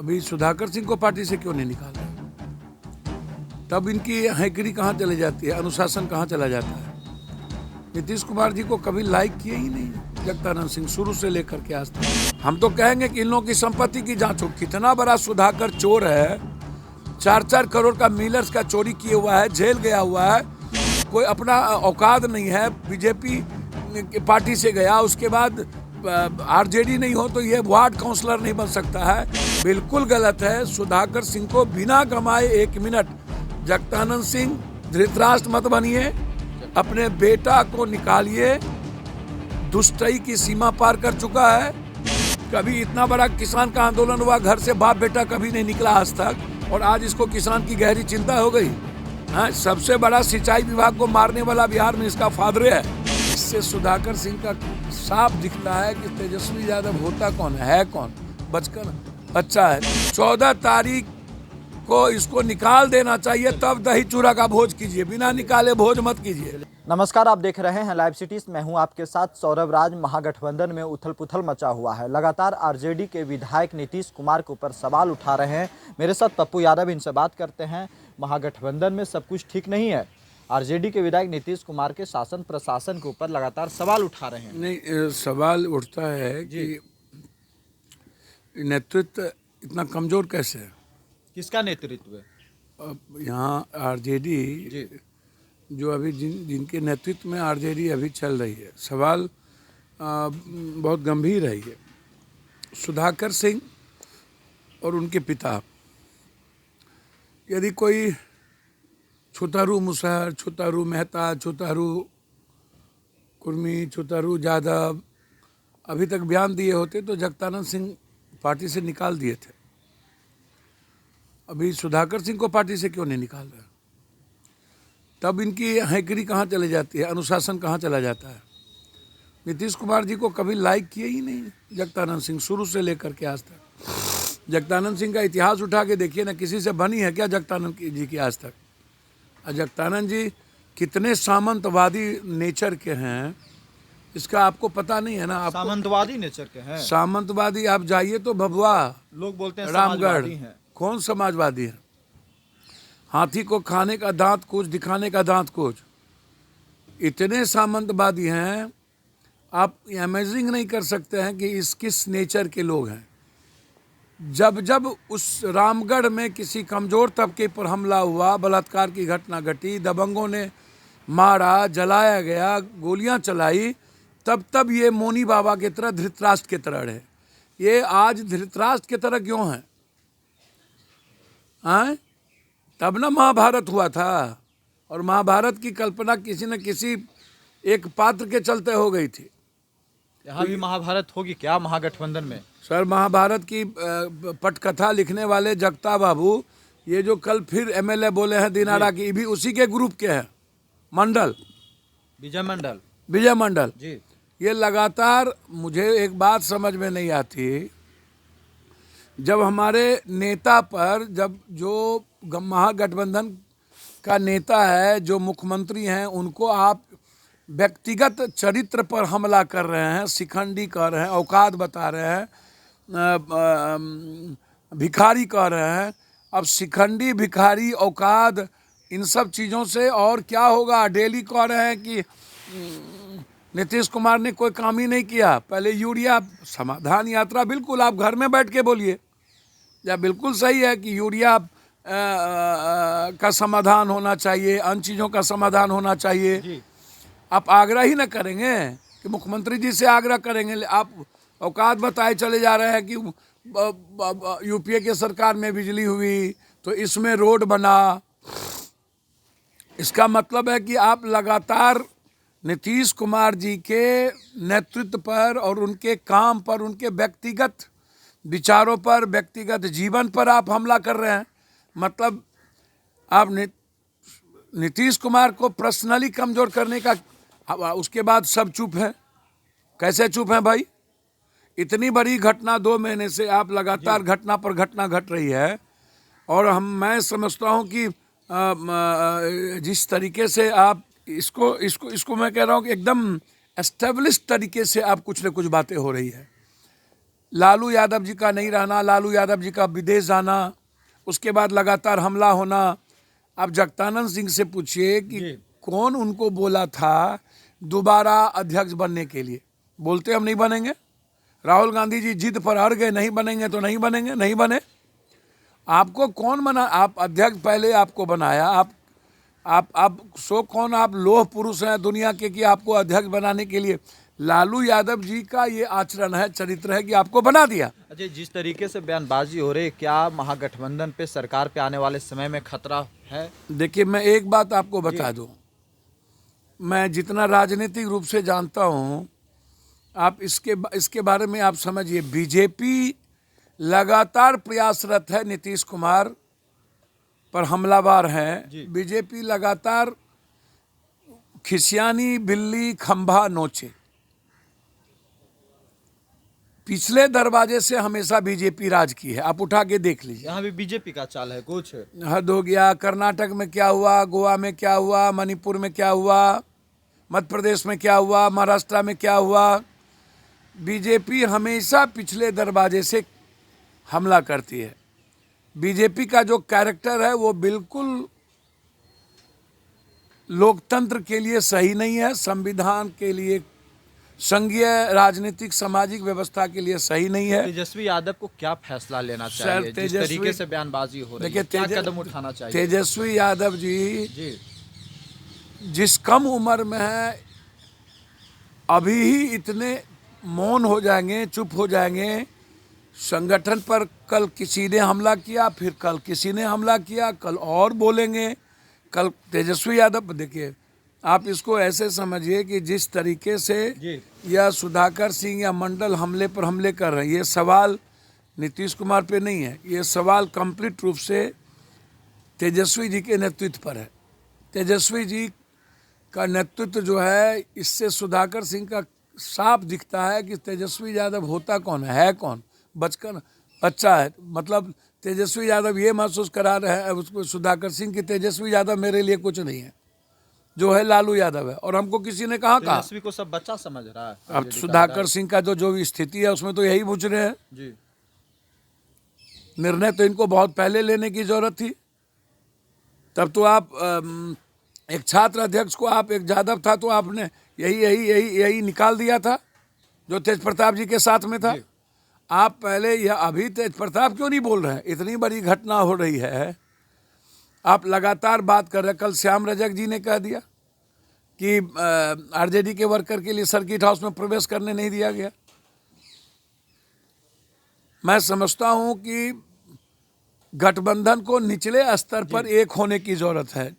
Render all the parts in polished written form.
अभी सुधाकर सिंह को पार्टी से क्यों नहीं निकाला? तब इनकी हैकरी कहाँ चली जाती है, अनुशासन कहाँ चला जाता है? नीतीश कुमार जी को कभी लाइक किए ही नहीं जगदानंद सिंह, शुरू से लेकर के आज तक। हम तो कहेंगे कि इन लोगों की संपत्ति की जांच हो। कितना बड़ा सुधाकर चोर है, 4-4 करोड़ का मिलर्स का चोरी किया हुआ है, जेल गया हुआ है, कोई अपना औकात नहीं है। बीजेपी पार्टी से गया, उसके बाद आरजेडी नहीं हो तो ये वार्ड काउंसलर नहीं बन सकता है। बिल्कुल गलत है। सुधाकर सिंह को बिना कमाए 1 मिनट, जगदानंद सिंह धृतराष्ट्र मत बनिए, अपने बेटा को निकालिए। दुष्टई की सीमा पार कर चुका है। कभी इतना बड़ा किसान का आंदोलन हुआ, घर से बाप बेटा कभी नहीं निकला आज तक, और आज इसको किसान की गहरी चिंता हो गई। हाँ, सबसे बड़ा सिंचाई विभाग को मारने वाला बिहार में इसका फादर है। इससे सुधाकर सिंह का साफ दिखता है कि तेजस्वी यादव होता कौन है कौन, बच्चा है। 14 तारीख को इसको निकाल देना चाहिए, तब दही चूड़ा का भोज कीजिए, बिना निकाले भोज मत कीजिए। नमस्कार, आप देख रहे हैं लाइव सिटीज। मैं हूं आपके साथ सौरभ राज। महागठबंधन में उथल पुथल मचा हुआ है। लगातार आरजेडी के विधायक नीतीश कुमार के ऊपर सवाल उठा रहे हैं। मेरे साथ पप्पू यादव, इनसे बात करते हैं। महागठबंधन में सब कुछ ठीक नहीं है। आरजेडी के विधायक नीतीश कुमार के शासन प्रशासन के ऊपर लगातार सवाल उठा रहे हैं। नहीं, सवाल उठता है कि नेतृत्व इतना कमजोर कैसे है? किसका नेतृत्व है? अब यहाँ आरजेडी जो अभी जिनके नेतृत्व में आरजेडी अभी चल रही है, सवाल बहुत गंभीर है। ये सुधाकर सिंह और उनके पिता, यदि कोई छुतारू मुसहर, छुतारू मेहता, छुतारू कुर्मी, छुतारू यादव अभी तक बयान दिए होते तो जगदानंद सिंह पार्टी से निकाल दिए थे। अभी सुधाकर सिंह को पार्टी से क्यों नहीं निकाल रहे? तब इनकी हैकरी कहाँ चली जाती है, अनुशासन कहाँ चला जाता है? नीतीश कुमार जी को कभी लाइक किए ही नहीं जगदानंद सिंह, शुरू से लेकर के आज तक। जगदानंद सिंह का इतिहास उठा के देखिए ना, किसी से बनी है क्या जगदानंद जी की आज तक? और जगदानंद जी कितने सामंतवादी नेचर के हैं, इसका आपको पता नहीं है ना? आप सामंतवादी नेचर के हैं। सामंतवादी आप जाइए तो भभुआ, लोग बोलते हैं रामगढ़, हैं। कौन समाजवादी है? हाथी को खाने का दांत कुछ, दिखाने का दांत कुछ। इतने सामंतवादी हैं, आप इमेजिन नहीं कर सकते हैं कि इस किस नेचर के लोग हैं। जब जब उस रामगढ़ में किसी कमज़ोर तबके पर हमला हुआ, बलात्कार की घटना घटी, दबंगों ने मारा, जलाया गया, गोलियां चलाई, तब तब ये मोनी बाबा की तरह, धृतराष्ट्र की तरह रहे। ये आज धृतराष्ट्र की तरह क्यों हैं? हाँ, तब ना महाभारत हुआ था, और महाभारत की कल्पना किसी न किसी एक पात्र के चलते हो गई थी। यहाँ भी महाभारत होगी क्या महागठबंधन में? सर, महाभारत की पटकथा लिखने वाले जगता बाबू, ये जो कल फिर एमएलए बोले हैं दिनारा की, भी उसी के ग्रुप के हैं। मंडल, विजय मंडल जी। ये लगातार, मुझे एक बात समझ में नहीं आती, जब हमारे नेता पर, जब जो महागठबंधन का नेता है, जो मुख्यमंत्री हैं, उनको आप व्यक्तिगत चरित्र पर हमला कर रहे हैं, शिखंडी कह रहे हैं, औकात बता रहे हैं, भिखारी कह रहे हैं। अब शिखंडी, भिखारी, औकात, इन सब चीज़ों से और क्या होगा? डेली कह रहे हैं कि नीतीश कुमार ने कोई काम ही नहीं किया। पहले यूरिया समाधान यात्रा, बिल्कुल आप घर में बैठ के बोलिए, या बिल्कुल सही है कि यूरिया का समाधान होना चाहिए, अन्य चीज़ों का समाधान होना चाहिए। आप आग्रह ही ना करेंगे कि मुख्यमंत्री जी से आग्रह करेंगे? आप औकात बताए चले जा रहे हैं कि यूपीए के सरकार में बिजली हुई तो इसमें रोड बना। इसका मतलब है कि आप लगातार नीतीश कुमार जी के नेतृत्व पर और उनके काम पर, उनके व्यक्तिगत विचारों पर, व्यक्तिगत जीवन पर आप हमला कर रहे हैं। मतलब आप नीतीश कुमार को पर्सनली कमज़ोर करने का, उसके बाद सब चुप हैं। कैसे चुप हैं भाई? इतनी बड़ी घटना 2 महीने से आप लगातार घटना पर घटना घट रही है, और मैं समझता हूं कि जिस तरीके से आप इसको मैं कह रहा हूं कि एकदम एस्टेब्लिश तरीके से आप कुछ न कुछ बातें हो रही है, लालू यादव जी का नहीं रहना, लालू यादव जी का विदेश जाना, उसके बाद लगातार हमला होना। आप जगतानंद सिंह से पूछिए कि कौन उनको बोला था दोबारा अध्यक्ष बनने के लिए। बोलते हम नहीं बनेंगे। राहुल गांधी जी जिद पर अड़ गए, नहीं बनेंगे तो नहीं बनेंगे, नहीं बने। आपको कौन बना? आप अध्यक्ष पहले आपको बनाया, आप सो कौन आप लोह पुरुष हैं दुनिया के कि आपको अध्यक्ष बनाने के लिए? लालू यादव जी का ये आचरण है, चरित्र है कि आपको बना दिया। अजय, जिस तरीके से बयानबाजी हो रही है, क्या महागठबंधन पे, सरकार पे आने वाले समय में खतरा है? देखिए, मैं एक बात आपको बता दूं, मैं जितना राजनीतिक रूप से जानता हूं, आप इसके बारे में आप समझिए, बीजेपी लगातार प्रयासरत है नीतीश कुमार पर हमलावर हैं। बीजेपी लगातार खिसियानी बिल्ली खंभा नोचे। पिछले दरवाजे से हमेशा बीजेपी राज की है, आप उठा के देख लीजिए। यहाँ भी बीजेपी का चाल है कुछ। हद हो गया। कर्नाटक में क्या हुआ, गोवा में क्या हुआ, मणिपुर में क्या हुआ, मध्य प्रदेश में क्या हुआ, महाराष्ट्र में क्या हुआ। बीजेपी हमेशा पिछले दरवाजे से हमला करती है। बीजेपी का जो कैरेक्टर है वो बिल्कुल लोकतंत्र के लिए सही नहीं है, संविधान के लिए, संघीय राजनीतिक सामाजिक व्यवस्था के लिए सही नहीं है। तेजस्वी यादव को क्या फैसला लेना चाहिए? जिस तरीके से बयानबाजी हो रही है, क्या कदम उठाना चाहिए? तेजस्वी यादव जी जिस कम उम्र में है, अभी ही इतने मौन हो जाएंगे, चुप हो जाएंगे। संगठन पर कल किसी ने हमला किया, फिर कल किसी ने हमला किया, कल और बोलेंगे। कल तेजस्वी यादव, देखिए आप इसको ऐसे समझिए कि जिस तरीके से या सुधाकर सिंह या मंडल हमले पर हमले कर रहे हैं, ये सवाल नीतीश कुमार पे नहीं है, ये सवाल कंप्लीट रूप से तेजस्वी जी के नेतृत्व पर है। तेजस्वी जी का नेतृत्व जो है, इससे सुधाकर सिंह का साफ दिखता है कि तेजस्वी यादव होता कौन है कौन? बच्चा है। मतलब तेजस्वी यादव ये महसूस करा रहे हैं उसको, सुधाकर सिंह की तेजस्वी यादव मेरे लिए कुछ नहीं है, जो है लालू यादव है। और हमको किसी ने कहा तेजस्वी को सब बच्चा समझ रहा है। अब सुधाकर सिंह का जो स्थिति है उसमें तो यही पूछ रहे हैं जी। निर्णय तो इनको बहुत पहले लेने की जरूरत थी। तब तो आप एक छात्र अध्यक्ष को, आप एक यादव था तो आपने यही निकाल दिया था जो तेज प्रताप जी के साथ में था। आप पहले, यह अभी तेज प्रताप क्यों नहीं बोल रहे हैं? इतनी बड़ी घटना हो रही है, आप लगातार बात कर रहे हैं। कल श्याम रजक जी ने कह दिया कि आरजेडी के वर्कर के लिए सर्किट हाउस में प्रवेश करने नहीं दिया गया। मैं समझता हूं कि गठबंधन को निचले स्तर पर एक होने की जरूरत है।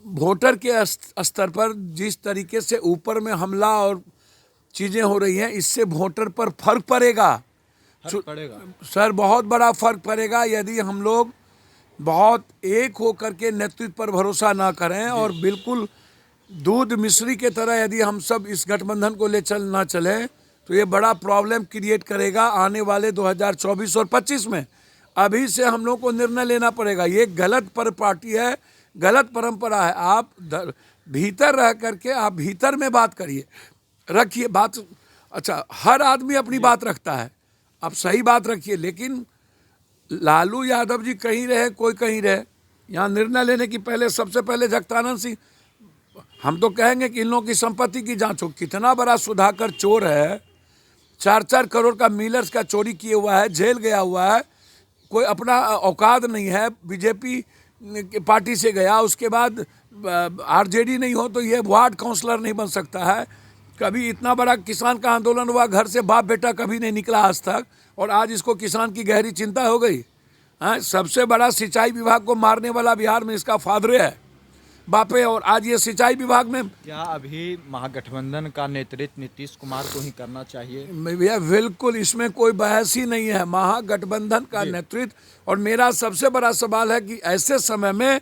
वोटर के स्तर पर जिस तरीके से ऊपर में हमला और चीजें हो रही हैं, इससे वोटर पर फर्क पड़ेगा। सर, बहुत बड़ा फर्क पड़ेगा यदि हम लोग बहुत एक होकर के नेतृत्व पर भरोसा ना करें और बिल्कुल दूध मिश्री के तरह यदि हम सब इस गठबंधन को ले ना चले तो ये बड़ा प्रॉब्लम क्रिएट करेगा आने वाले 2024 और 25 में। अभी से हम लोग को निर्णय लेना पड़ेगा। ये गलत पार्टी है, गलत परंपरा है। आप भीतर रह करके आप भीतर में बात करिए, रखिए बात। अच्छा, हर आदमी अपनी बात रखता है, आप सही बात रखिए, लेकिन लालू यादव जी कहीं रहे, कोई कहीं रहे। यहाँ निर्णय लेने की पहले सबसे पहले जगतानंद सिंह, हम तो कहेंगे कि इन लोगों की संपत्ति की जांच हो। कितना बड़ा सुधाकर चोर है, 4-4 करोड़ का मिलर्स का चोरी किया हुआ है, जेल गया हुआ है, कोई अपना औकात नहीं है। बीजेपी पार्टी से गया, उसके बाद आरजेडी नहीं हो तो ये वार्ड काउंसलर नहीं बन सकता है। कभी इतना बड़ा किसान का आंदोलन हुआ, घर से बाप बेटा कभी नहीं निकला आज तक, और आज इसको किसान की गहरी चिंता हो गई। सबसे बड़ा सिंचाई विभाग को मारने वाला बिहार में इसका फादर है, बापे, और आज ये सिंचाई विभाग में। क्या अभी महागठबंधन का नेतृत्व नीतीश कुमार को ही करना चाहिए? भैया बिल्कुल, इसमें कोई बहस ही नहीं है। महागठबंधन का नेतृत्व, और मेरा सबसे बड़ा सवाल है कि ऐसे समय में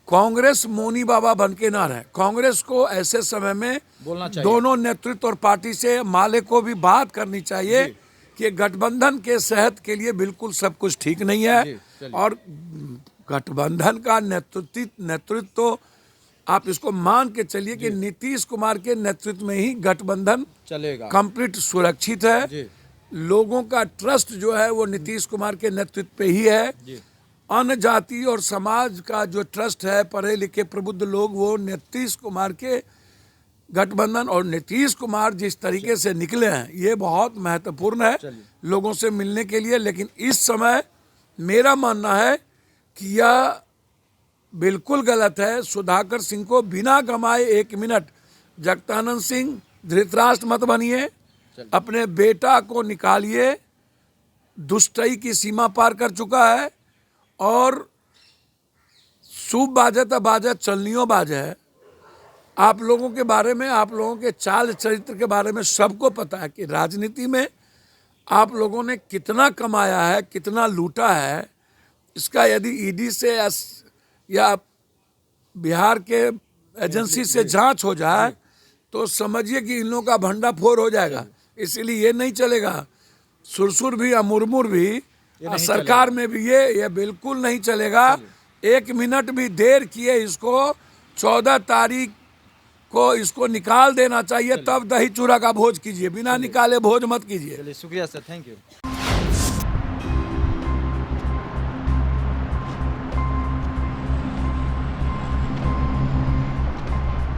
कांग्रेस मोनी बाबा बन के ना रहे। कांग्रेस को ऐसे समय में बोलना चाहिए, दोनों नेतृत्व और पार्टी से माले को भी बात करनी चाहिए कि गठबंधन के सेहत के लिए बिल्कुल सब कुछ ठीक नहीं है। और गठबंधन का नेतृत्व तो आप इसको मान के चलिए कि नीतीश कुमार के नेतृत्व में ही गठबंधन चलेगा, कंप्लीट सुरक्षित है। लोगों का ट्रस्ट जो है वो नीतीश कुमार के नेतृत्व पे ही है। अन्य जाति और समाज का जो ट्रस्ट है, पढ़े लिखे प्रबुद्ध लोग, वो नीतीश कुमार के गठबंधन और नीतीश कुमार जिस तरीके से निकले हैं ये बहुत महत्वपूर्ण है लोगों से मिलने के लिए। लेकिन इस समय मेरा मानना है कि यह बिल्कुल गलत है। सुधाकर सिंह को बिना गंवाए 1 मिनट, जगदानंद सिंह धृतराष्ट्र मत बनिए, अपने बेटा को निकालिए, दुष्टई की सीमा पार कर चुका है और सूप बाजे तो बाजे चलनियों बाजे है। आप लोगों के बारे में, आप लोगों के चाल चरित्र के बारे में सबको पता है कि राजनीति में आप लोगों ने कितना कमाया है, कितना लूटा है। इसका यदि ईडी से या बिहार के एजेंसी से जांच हो जाए तो समझिए कि इन लोगों का भंडाफोड़ हो जाएगा। इसीलिए ये नहीं चलेगा, सुरसुर भी या मुरमुर भी सरकार में भी ये बिल्कुल नहीं चलेगा। 1 मिनट भी देर किए इसको 14 तारीख को इसको निकाल देना चाहिए, तब दही चूड़ा का भोज कीजिए, बिना निकाले भोज मत कीजिए। चलिए शुक्रिया सर, थैंक यू।